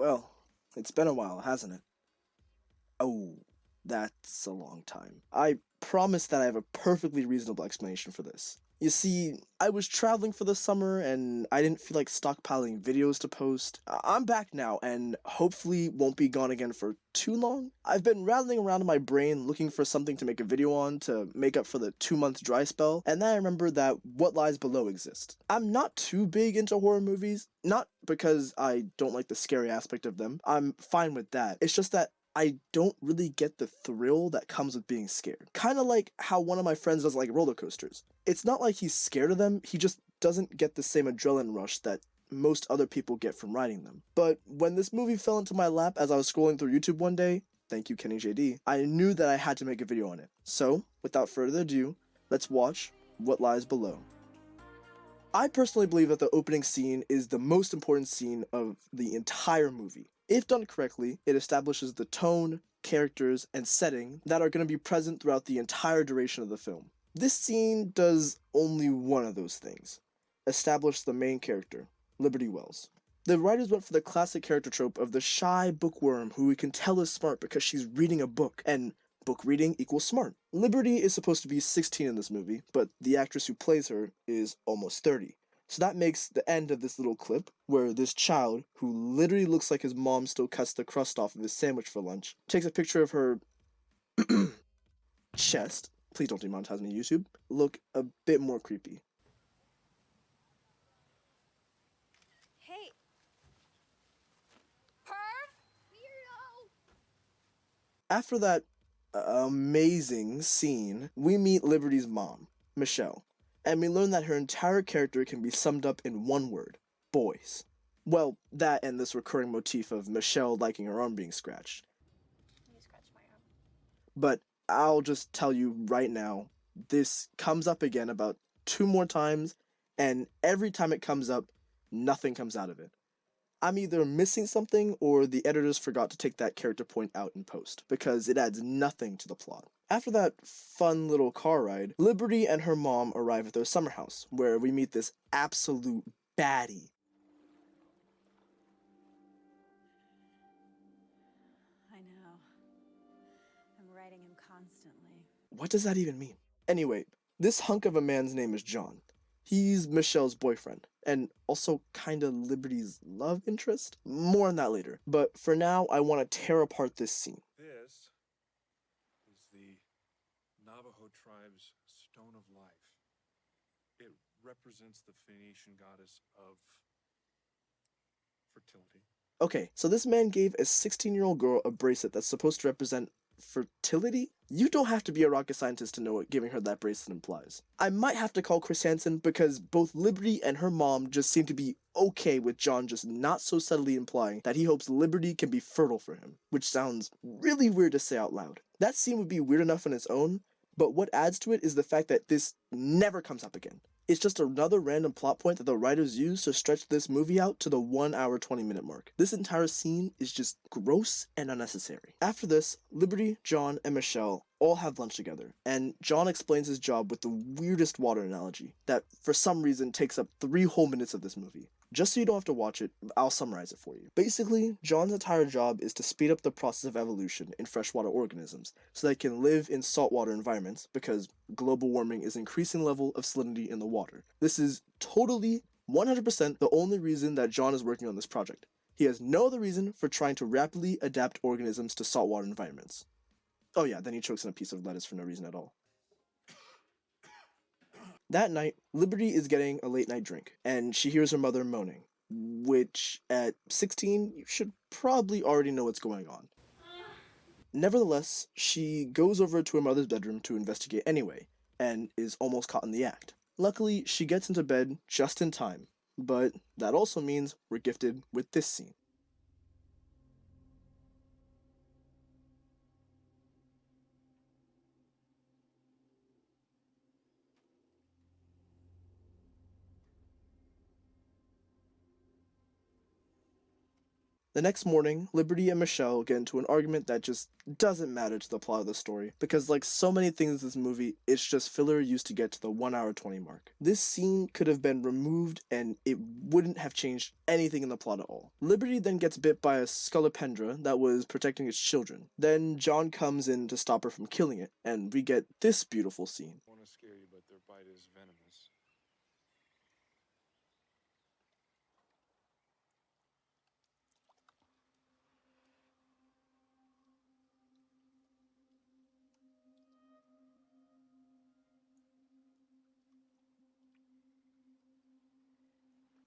Well, it's been a while, hasn't it? Oh, that's a long time. I promise that I have a perfectly reasonable explanation for this. You see, I was traveling for the summer and I didn't feel like stockpiling videos to post. I'm back now and hopefully won't be gone again for too long. I've been rattling around in my brain looking for something to make a video on to make up for the 2 month dry spell, and then I remember that What Lies Below exists. I'm not too big into horror movies, not because I don't like the scary aspect of them. I'm fine with that. It's just that I don't really get the thrill that comes with being scared. Kind of like how one of my friends does like roller coasters. It's not like he's scared of them, he just doesn't get the same adrenaline rush that most other people get from riding them. But when this movie fell into my lap as I was scrolling through YouTube one day, thank you Kenny JD, I knew that I had to make a video on it. So, without further ado, let's watch What Lies Below. I personally believe that the opening scene is the most important scene of the entire movie. If done correctly, it establishes the tone, characters, and setting that are going to be present throughout the entire duration of the film. This scene does only one of those things: establish the main character, Liberty Wells. The writers went for the classic character trope of the shy bookworm who we can tell is smart because she's reading a book, and book reading equals smart. Liberty is supposed to be 16 in this movie, but the actress who plays her is almost 30. So that makes the end of this little clip, where this child, who literally looks like his mom still cuts the crust off of his sandwich for lunch, takes a picture of her chest, please don't demonetize me YouTube, look a bit more creepy. Hey, perv! Weirdo! After that amazing scene, we meet Liberty's mom, Michelle, and we learn that her entire character can be summed up in one word: boys. Well, that and this recurring motif of Michelle liking her arm being scratched. You scratched my arm. But I'll just tell you right now, this comes up again about two more times, and every time it comes up, nothing comes out of it. I'm either missing something or the editors forgot to take that character point out in post, because it adds nothing to the plot. After that fun little car ride, Liberty and her mom arrive at their summer house, where we meet this absolute baddie. I know. I'm writing him constantly. What does that even mean? Anyway, this hunk of a man's name is John. He's Michelle's boyfriend, and also kinda Liberty's love interest. More on that later. But for now, I want to tear apart this scene. This is the Navajo tribe's stone of life. It represents the Phoenician goddess of fertility. Okay, so this man gave a 16-year-old girl a bracelet that's supposed to represent fertility? You don't have to be a rocket scientist to know what giving her that bracelet implies. I might have to call Chris Hansen because both Liberty and her mom just seem to be okay with John just not so subtly implying that he hopes Liberty can be fertile for him, which sounds really weird to say out loud. That scene would be weird enough on its own, but what adds to it is the fact that this never comes up again. It's just another random plot point that the writers used to stretch this movie out to the 1 hour 20-minute mark. This entire scene is just gross and unnecessary. After this, Liberty, John, and Michelle all have lunch together, and John explains his job with the weirdest water analogy that for some reason takes up 3 whole minutes of this movie. Just so you don't have to watch it, I'll summarize it for you. Basically, John's entire job is to speed up the process of evolution in freshwater organisms so they can live in saltwater environments because global warming is increasing the level of salinity in the water. This is totally 100% the only reason that John is working on this project. He has no other reason for trying to rapidly adapt organisms to saltwater environments. Oh yeah, then he chokes on a piece of lettuce for no reason at all. That night, Liberty is getting a late night drink, and she hears her mother moaning, which at 16, you should probably already know what's going on. Nevertheless, she goes over to her mother's bedroom to investigate anyway, and is almost caught in the act. Luckily, she gets into bed just in time, but that also means we're gifted with this scene. The next morning, Liberty and Michelle get into an argument that just doesn't matter to the plot of the story, because like so many things in this movie, it's just filler used to get to the 1 hour 20 mark. This scene could have been removed and it wouldn't have changed anything in the plot at all. Liberty then gets bit by a scolopendra that was protecting its children. Then John comes in to stop her from killing it, and we get this beautiful scene. I want to scare you, but their bite is venomous.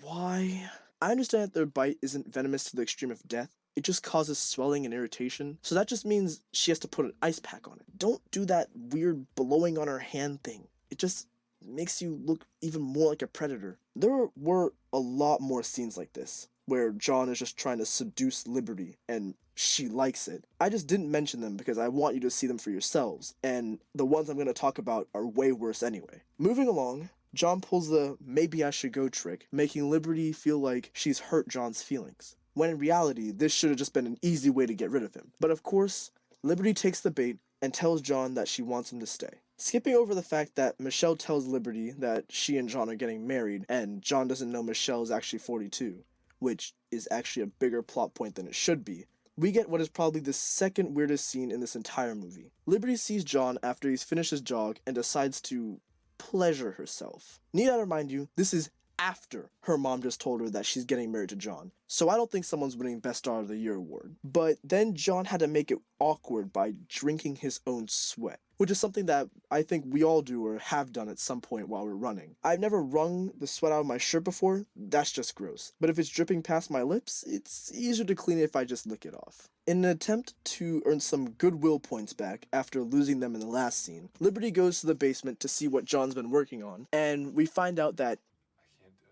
Why? I understand that their bite isn't venomous to the extreme of death. It just causes swelling and irritation. So that just means she has to put an ice pack on it. Don't do that weird blowing on her hand thing. It just makes you look even more like a predator. There were a lot more scenes like this, where John is just trying to seduce Liberty and she likes it. I just didn't mention them because I want you to see them for yourselves, and the ones I'm going to talk about are way worse anyway. Moving along, John pulls the maybe I should go trick, making Liberty feel like she's hurt John's feelings, when in reality, this should have just been an easy way to get rid of him. But of course, Liberty takes the bait and tells John that she wants him to stay. Skipping over the fact that Michelle tells Liberty that she and John are getting married, and John doesn't know Michelle is actually 42, which is actually a bigger plot point than it should be, we get what is probably the second weirdest scene in this entire movie. Liberty sees John after he's finished his jog and decides to pleasure herself. Need I remind you, this is after her mom just told her that she's getting married to John. So I don't think someone's winning Best Daughter of the Year award. But then John had to make it awkward by drinking his own sweat, which is something that I think we all do or have done at some point while we're running. I've never wrung the sweat out of my shirt before, that's just gross. But if it's dripping past my lips, it's easier to clean it if I just lick it off. In an attempt to earn some goodwill points back after losing them in the last scene, Liberty goes to the basement to see what John's been working on, and we find out that I can't do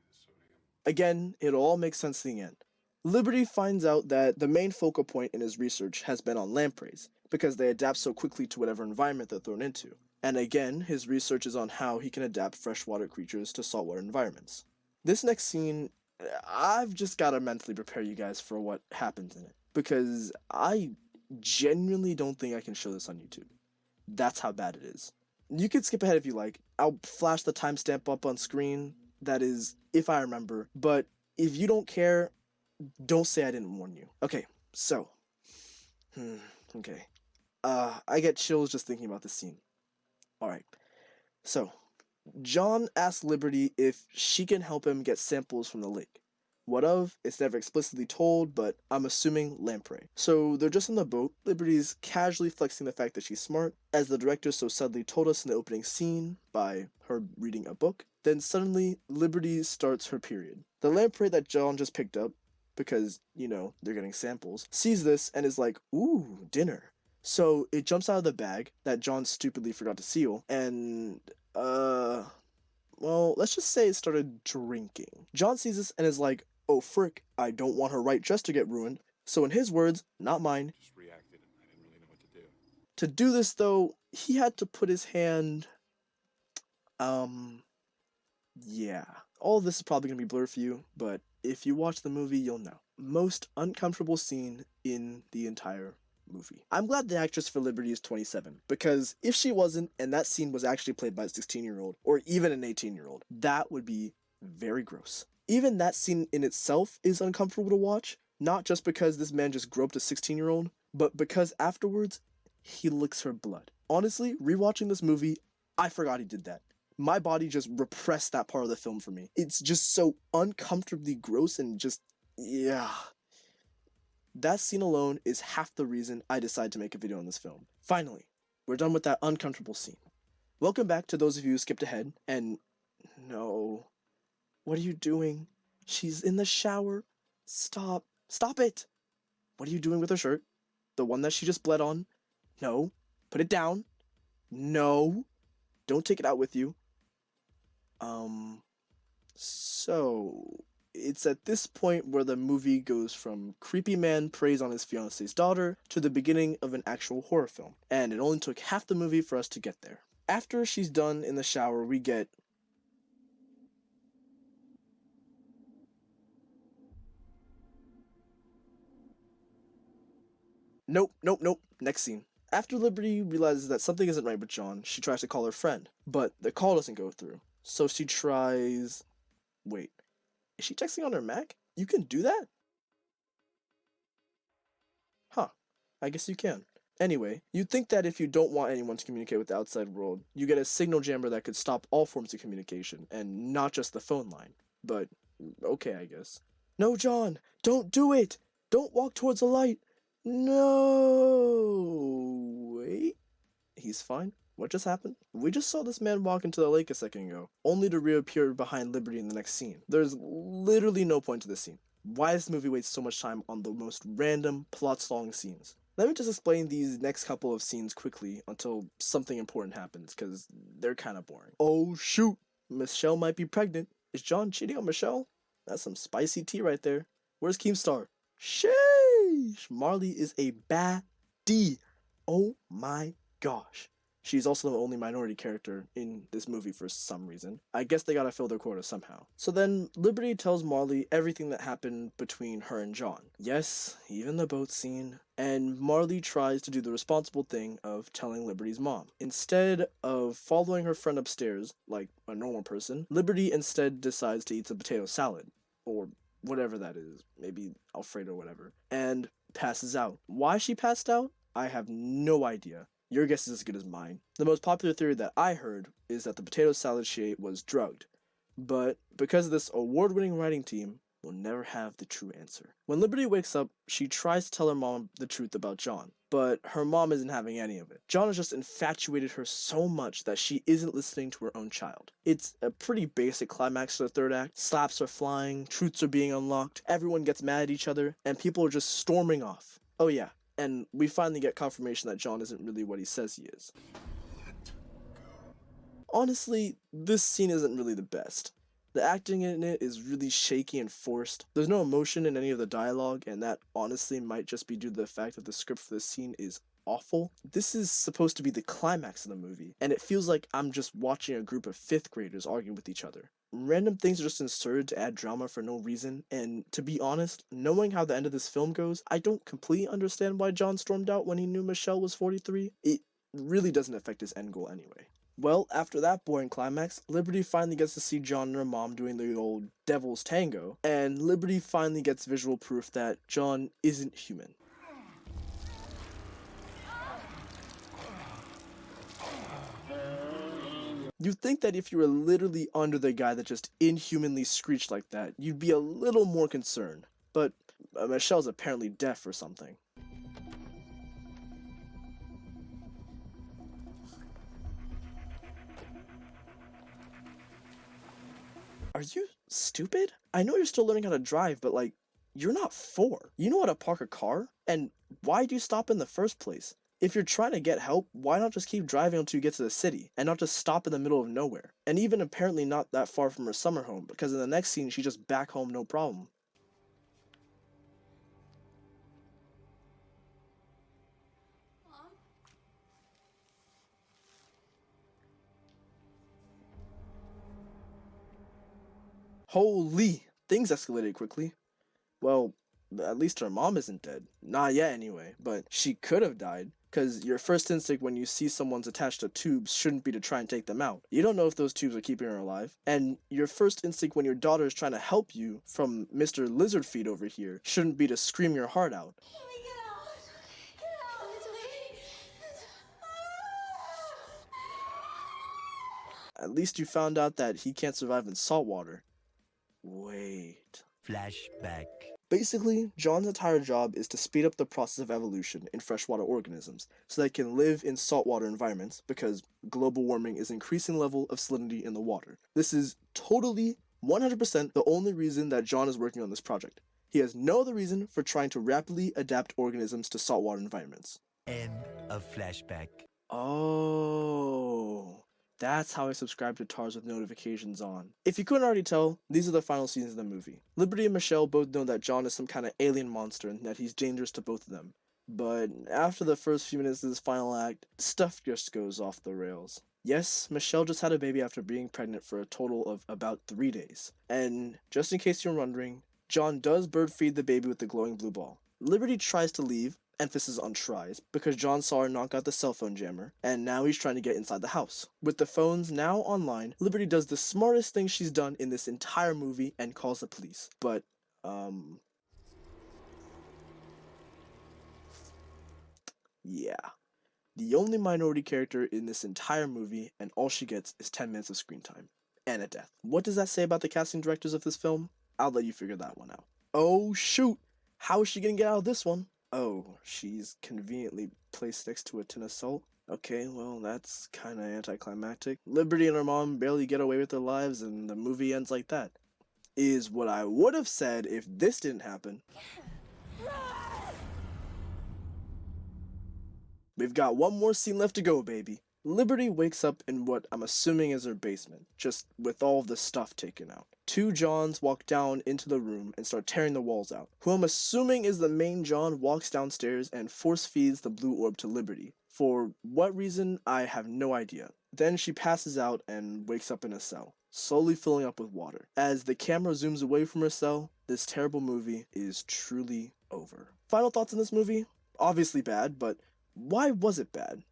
the sodium. again, it all makes sense in the end. Liberty finds out that the main focal point in his research has been on lampreys, because they adapt so quickly to whatever environment they're thrown into. And again, his research is on how he can adapt freshwater creatures to saltwater environments. This next scene, I've just gotta mentally prepare you guys for what happens in it, because I genuinely don't think I can show this on YouTube. That's how bad it is. You can skip ahead if you like. I'll flash the timestamp up on screen. That is, if I remember. But if you don't care, don't say I didn't warn you. Okay, so. Okay. I get chills just thinking about this scene. Alright. So, John asks Liberty if she can help him get samples from the lake. What of? It's never explicitly told, but I'm assuming lamprey. So they're just on the boat. Liberty's casually flexing the fact that she's smart, as the director so subtly told us in the opening scene by her reading a book. Then suddenly, Liberty starts her period. The lamprey that John just picked up, because, you know, they're getting samples, sees this and is like, ooh, dinner. So it jumps out of the bag that John stupidly forgot to seal, and, well, let's just say it started drinking. John sees this and is like, oh frick, I don't want her right dress to get ruined. So in his words, not mine. Just reacted and I didn't really know what to do. To do this though, he had to put his hand, yeah. All of this is probably gonna be blurred for you, but if you watch the movie, you'll know. Most uncomfortable scene in the entire movie. I'm glad the actress for Liberty is 27, because if she wasn't, and that scene was actually played by a 16-year-old, or even an 18-year-old, that would be very gross. Even that scene in itself is uncomfortable to watch, not just because this man just groped a 16-year-old, but because afterwards, he licks her blood. Honestly, rewatching this movie, I forgot he did that. My body just repressed that part of the film for me. It's just so uncomfortably gross and just, yeah. That scene alone is half the reason I decided to make a video on this film. Finally, we're done with that uncomfortable scene. Welcome back to those of you who skipped ahead, and no. What are you doing? She's in the shower. Stop. Stop it! What are you doing with her shirt? The one that she just bled on? No. Put it down. No. Don't take it out with you. So it's at this point where the movie goes from creepy man preys on his fiance's daughter to the beginning of an actual horror film, and it only took half the movie for us to get there. After she's done in the shower, we get Nope, nope, nope. Next scene. After Liberty realizes that something isn't right with John, she tries to call her friend, but the call doesn't go through. So she tries. Wait, is she texting on her Mac? You can do that? Huh, I guess you can. Anyway, you'd think that if you don't want anyone to communicate with the outside world, you get a signal jammer that could stop all forms of communication, and not just the phone line. But, okay, I guess. No, John! Don't do it! Don't walk towards the light! No! Wait? He's fine? What just happened? We just saw this man walk into the lake a second ago, only to reappear behind Liberty in the next scene. There's literally no point to this scene. Why does the movie waste so much time on the most random, plot-stalling scenes? Let me just explain these next couple of scenes quickly until something important happens, because they're kind of boring. Oh shoot! Michelle might be pregnant. Is John cheating on Michelle? That's some spicy tea right there. Where's Keemstar? Sheesh! Marley is a baddie. Oh my gosh. She's also the only minority character in this movie for some reason. I guess they gotta fill their quota somehow. So then, Liberty tells Marley everything that happened between her and John. Yes, even the boat scene. And Marley tries to do the responsible thing of telling Liberty's mom. Instead of following her friend upstairs, like a normal person, Liberty instead decides to eat some potato salad. Or whatever that is. Maybe Alfredo, whatever. And passes out. Why she passed out? I have no idea. Your guess is as good as mine. The most popular theory that I heard is that the potato salad she ate was drugged. But because of this award-winning writing team, we'll never have the true answer. When Liberty wakes up, she tries to tell her mom the truth about John, but her mom isn't having any of it. John has just infatuated her so much that she isn't listening to her own child. It's a pretty basic climax to the third act. Slaps are flying, truths are being unlocked, everyone gets mad at each other, and people are just storming off. Oh yeah. And we finally get confirmation that John isn't really what he says he is. Honestly, this scene isn't really the best. The acting in it is really shaky and forced. There's no emotion in any of the dialogue, and that honestly might just be due to the fact that the script for this scene is awful. This is supposed to be the climax of the movie, and it feels like I'm just watching a group of 5th graders arguing with each other. Random things are just inserted to add drama for no reason, and to be honest, knowing how the end of this film goes, I don't completely understand why John stormed out when he knew Michelle was 43. It really doesn't affect his end goal anyway. Well, after that boring climax, Liberty finally gets to see John and her mom doing the old devil's tango, and Liberty finally gets visual proof that John isn't human. You'd think that if you were literally under the guy that just inhumanly screeched like that, you'd be a little more concerned. But Michelle's apparently deaf or something. Are you stupid? I know you're still learning how to drive, but like, you're not 4. You know how to park a car? And why do you stop in the first place? If you're trying to get help, why not just keep driving until you get to the city, and not just stop in the middle of nowhere? And even apparently not that far from her summer home, because in the next scene, she's just back home no problem. Mom? Holy! Things escalated quickly. Well, at least her mom isn't dead. Not yet anyway, but she could have died. Because your first instinct when you see someone's attached to tubes shouldn't be to try and take them out. You don't know if those tubes are keeping her alive. And your first instinct when your daughter is trying to help you from Mr. Lizard Feet over here shouldn't be to scream your heart out. Let me get out! Get out! It's okay. At least you found out that he can't survive in salt water. Wait. Flashback. Basically, John's entire job is to speed up the process of evolution in freshwater organisms so they can live in saltwater environments because global warming is increasing the level of salinity in the water. This is totally 100% the only reason that John is working on this project. He has no other reason for trying to rapidly adapt organisms to saltwater environments. End of flashback. Oh. That's how I subscribe to TARS with notifications on. If you couldn't already tell, these are the final scenes of the movie. Liberty and Michelle both know that John is some kind of alien monster and that he's dangerous to both of them. But after the first few minutes of this final act, stuff just goes off the rails. Yes, Michelle just had a baby after being pregnant for a total of about 3 days. And just in case you're wondering, John does bird feed the baby with the glowing blue ball. Liberty tries to leave, emphasis on tries, because John saw her knock out the cell phone jammer, and now he's trying to get inside the house. With the phones now online, Liberty does the smartest thing she's done in this entire movie and calls the police. But, yeah. The only minority character in this entire movie, and all she gets is 10 minutes of screen time. And a death. What does that say about the casting directors of this film? I'll let you figure that one out. Oh shoot! How is she gonna get out of this one? Oh, she's conveniently placed next to a tin of salt. Okay, well, that's kinda anticlimactic. Liberty and her mom barely get away with their lives, and the movie ends like that. Is what I would have said if this didn't happen. We've got one more scene left to go, baby. Liberty wakes up in what I'm assuming is her basement, just with all of the stuff taken out. Two Johns walk down into the room and start tearing the walls out. Who I'm assuming is the main John walks downstairs and force feeds the blue orb to Liberty. For what reason, I have no idea. Then she passes out and wakes up in a cell, slowly filling up with water. As the camera zooms away from her cell, this terrible movie is truly over. Final thoughts on this movie? Obviously bad, but why was it bad?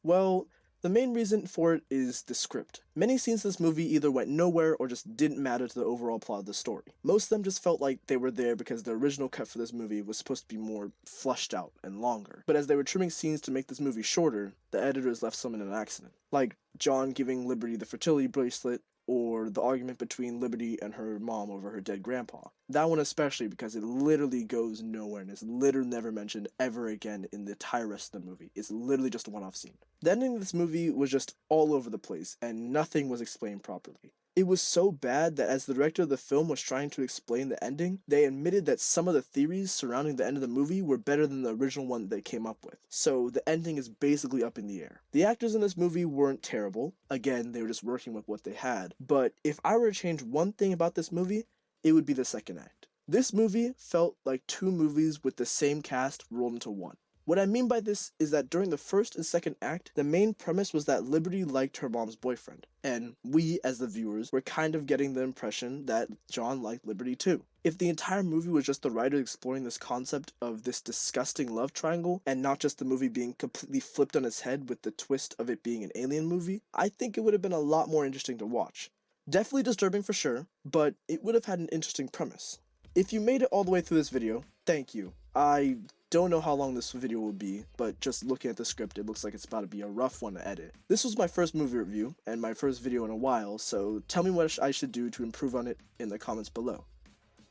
Well, the main reason for it is the script. Many scenes in this movie either went nowhere or just didn't matter to the overall plot of the story. Most of them just felt like they were there because the original cut for this movie was supposed to be more fleshed out and longer. But as they were trimming scenes to make this movie shorter, the editors left some in an accident. Like John giving Liberty the fertility bracelet, or the argument between Liberty and her mom over her dead grandpa. That one especially because it literally goes nowhere and is literally never mentioned ever again in the entire rest of the movie. It's literally just a one-off scene. The ending of this movie was just all over the place and nothing was explained properly. It was so bad that as the director of the film was trying to explain the ending, they admitted that some of the theories surrounding the end of the movie were better than the original one that they came up with. So the ending is basically up in the air. The actors in this movie weren't terrible. Again, they were just working with what they had. But if I were to change one thing about this movie, it would be the second act. This movie felt like two movies with the same cast rolled into one. What I mean by this is that during the first and second act, the main premise was that Liberty liked her mom's boyfriend, and we, as the viewers, were kind of getting the impression that John liked Liberty too. If the entire movie was just the writer exploring this concept of this disgusting love triangle, and not just the movie being completely flipped on its head with the twist of it being an alien movie, I think it would have been a lot more interesting to watch. Definitely disturbing for sure, but it would have had an interesting premise. If you made it all the way through this video, thank you. I don't know how long this video will be, but just looking at the script, it looks like it's about to be a rough one to edit. This was my first movie review, and my first video in a while, so tell me what I should do to improve on it in the comments below.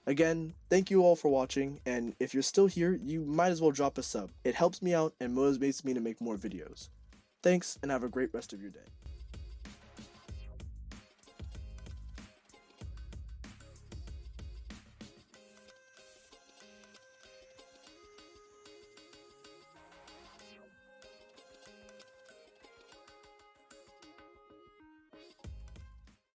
Again, thank you all for watching, and if you're still here, you might as well drop a sub. It helps me out and motivates me to make more videos. Thanks, and have a great rest of your day.